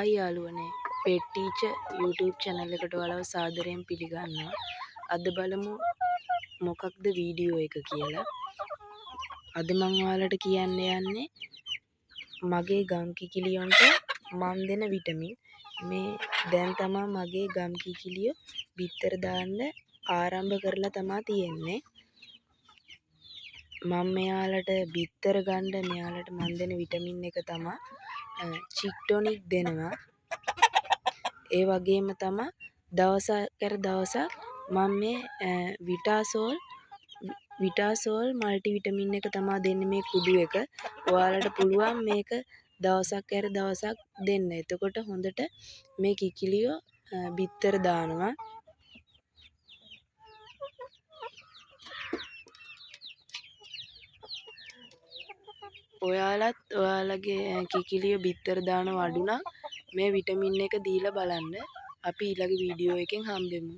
Hi යාළුවනේ pet teacher YouTube channel එකට ඔයාලව සාදරයෙන් පිළිගන්නවා. අද බලමු මොකක්ද වීඩියෝ එක කියලා. අද මම ඔයාලට කියන්න යන්නේ මගේ ගම් කිකිලියන්ට මන් දෙන විටමින්. මේ දැන් තමයි මගේ ගම් කිකිලියෝ බිත්තර දාන්න ආරම්භ කරලා තමයි තියෙන්නේ. මම මෙයාලට බිත්තර ගන්න මෙයාලට මන් දෙන විටමින් එක තමයි චික්ටොනික් දෙනවා. ඒ වගේම තමයි දවසක් මම මේ විටාසෝල් මල්ටි විටමින් එක තමයි දෙන්නේ මේ කුඩු එක. ඔයාලට පුළුවන් මේක දවසක් දෙන්න. එතකොට හොඳට මේ කිකිලියෝ බිත්තර දානවා. ඔයාලත් ඔයාලගේ කිකිලියෝ බිත්තර දානවා අඩු නම් මේ විටමින් එක දීලා බලන්න. අපි ඊළඟ වීඩියෝ එකෙන් හම්බෙමු.